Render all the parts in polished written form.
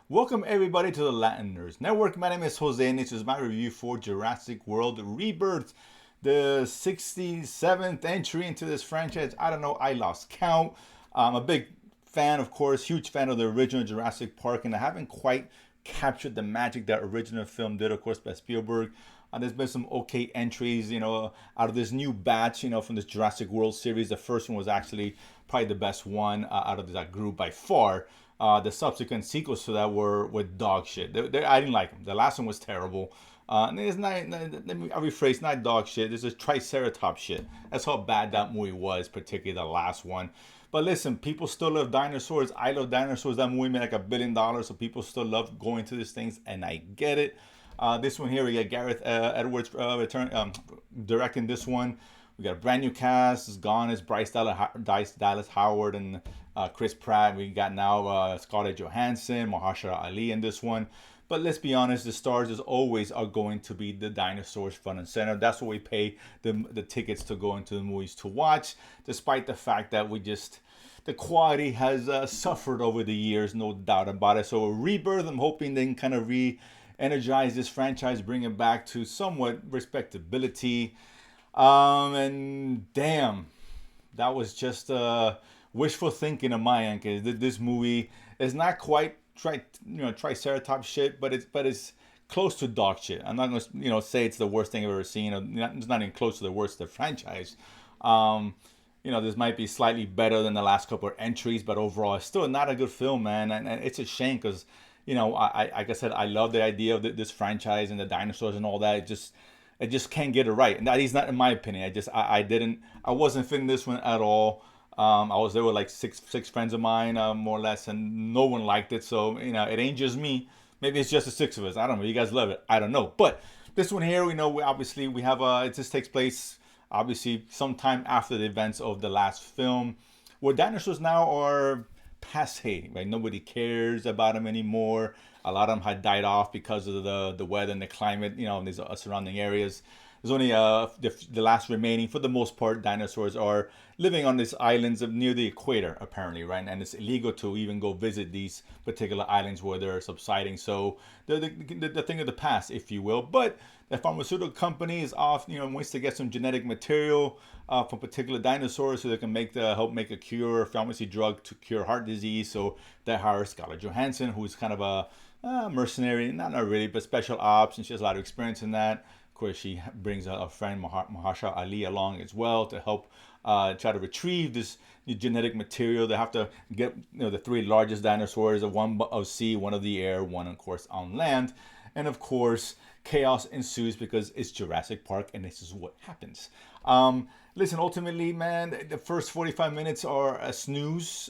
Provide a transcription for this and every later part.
Welcome everybody to the Latin Nerds Network. My name is Jose and this is my review for Jurassic World Rebirth, the 67th entry into this franchise. I don't know, I lost count. I'm a big fan, of course, huge fan of the original Jurassic Park, and I haven't quite captured the magic that original film did, of course, by Spielberg. There's been some okay entries, out of this new batch, from this Jurassic World series. The first one was actually probably the best one out of that group by far. The subsequent sequels to that were dog shit. I didn't like them. The last one was terrible. And it's not, let me, I'll rephrase, not dog shit. This is Triceratops shit. That's how bad that movie was, particularly the last one. But listen, people still love dinosaurs. I love dinosaurs. That movie made like $1 billion, so people still love going to these things, and I get it. This one here, we got Gareth Edwards directing this one. We got a brand new cast. It's gone. It's Dallas Howard and Chris Pratt. We got now Scarlett Johansson, Mahershala Ali in this one. But let's be honest, the stars as always are going to be the dinosaurs front and center. That's what we pay the tickets to go into the movies to watch, despite the fact that the quality has suffered over the years, no doubt about it. So Rebirth, I'm hoping they can kind of energize this franchise, bring it back to somewhat respectability. And damn, that was just wishful thinking of my end, because this movie is not quite Triceratops shit, but it's close to dog shit. I'm not gonna say it's the worst thing I've ever seen. It's not even close to the worst of the franchise. This might be slightly better than the last couple of entries, but overall, it's still not a good film, man. And it's a shame because, like I said, I love the idea of this franchise and the dinosaurs and all that. It just can't get it right, and that is not in my opinion. I wasn't feeling this one at all. I was there with like six friends of mine, more or less, and no one liked it. So it ain't just me. Maybe it's just the six of us. I don't know. You guys love it. I don't know. But this one here, we have it just takes place obviously sometime after the events of the last film, where dinosaurs now are passe, right? Nobody cares about them anymore. A lot of them had died off because of the weather and the climate, in these surrounding areas. There's only the last remaining, for the most part, dinosaurs are living on these islands near the equator, apparently, right? And it's illegal to even go visit these particular islands where they're subsiding. So they're the thing of the past, if you will. But the pharmaceutical company is off, wants to get some genetic material from particular dinosaurs so they can help make a cure, pharmacy drug to cure heart disease. So they hire Scarlett Johansson, who's kind of a mercenary, not really, but special ops, and she has a lot of experience in that. Of course, she brings a friend, Mahershala Ali, along as well to help try to retrieve this genetic material. They have to get the three largest dinosaurs, one of sea, one of the air, one, of course, on land. And of course, chaos ensues because it's Jurassic Park, and this is what happens. Listen, ultimately, man, the first 45 minutes are a snooze.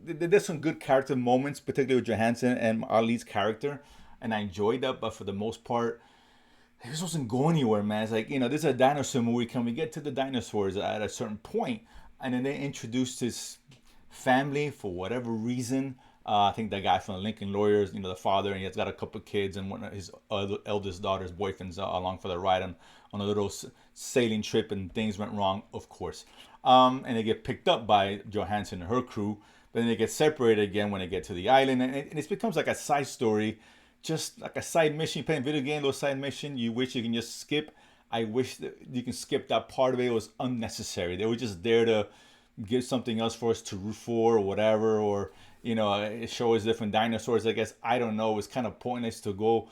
There's some good character moments, particularly with Johansson and Ali's character, and I enjoyed that. But for the most part, it just wasn't going anywhere, man. It's like, this is a dinosaur movie. Can we get to the dinosaurs at a certain point? And then they introduced this family for whatever reason. I think that guy from the Lincoln Lawyers, the father, and he has got a couple of kids, and one of his eldest daughter's boyfriend's along for the ride on a little sailing trip, and things went wrong, of course. And they get picked up by Johansson and her crew, but then they get separated again when they get to the island, and it becomes like a side story, just like a side mission. You play a video game, those side mission, you wish you can just skip. I wish that you can skip that part of it. It was unnecessary. They were just there to give something else for us to root for or whatever, or show us different dinosaurs. I guess, I don't know. It was kind of pointless to go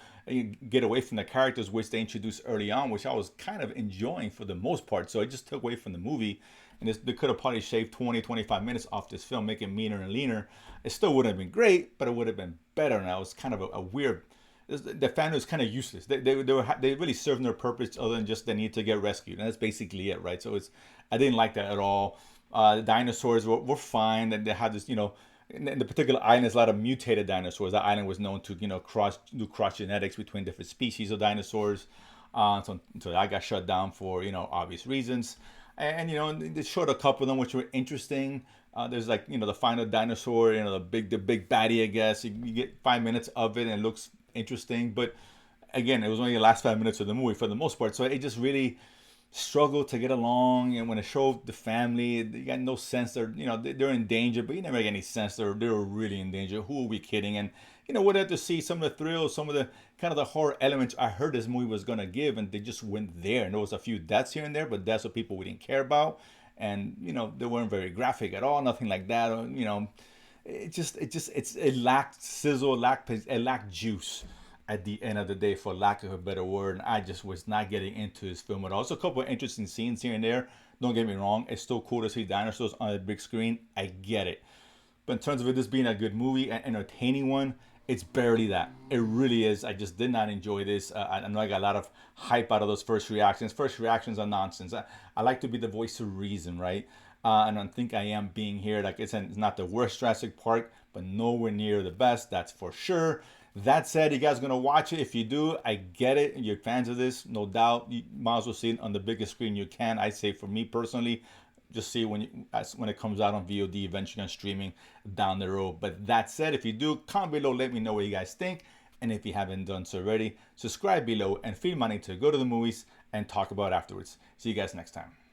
get away from the characters which they introduced early on, which I was kind of enjoying for the most part. So it just took away from the movie, and they could have probably shaved 20-25 minutes off this film, make it meaner and leaner. It still wouldn't have been great, but it would have been better. And that was kind of a weird. The family was kind of useless. They really served their purpose other than just the need to get rescued, and that's basically it, right? So I didn't like that at all. The dinosaurs were fine, and they had this, in the particular island, there's a lot of mutated dinosaurs. That island was known to, do cross genetics between different species of dinosaurs. So that got shut down for, obvious reasons. And, they showed a couple of them which were interesting. There's like, the final dinosaur, the big baddie, I guess. You get 5 minutes of it and it looks interesting. But again, it was only the last 5 minutes of the movie for the most part. So it just really struggle to get along, and when it showed the family, you got no sense they're in danger, but you never get any sense they're really in danger. Who are we kidding? And we'd have to see some of the thrills, some of the kind of the horror elements I heard this movie was gonna give, and they just went there. And there was a few deaths here and there, but that's what people we didn't care about, and they weren't very graphic at all, nothing like that. It lacked sizzle, it lacked juice at the end of the day, for lack of a better word. And I just was not getting into this film at all. It's a couple of interesting scenes here and there. Don't get me wrong. It's still cool to see dinosaurs on the big screen. I get it. But in terms of this being a good movie, an entertaining one, it's barely that. It really is. I just did not enjoy this. I know I got a lot of hype out of those first reactions. First reactions are nonsense. I like to be the voice of reason, right? And I think I am being here. Like it's not the worst Jurassic Park, but nowhere near the best. That's for sure. That said, you guys are gonna watch it. If you do, I get it. You're fans of this, no doubt. You might as well see it on the biggest screen you can. I say for me personally, just see when it comes out on VOD, eventually on streaming down the road. But that said, if you do, comment below, let me know what you guys think. And if you haven't done so already, subscribe below and feel money to go to the movies and talk about it afterwards. See you guys next time.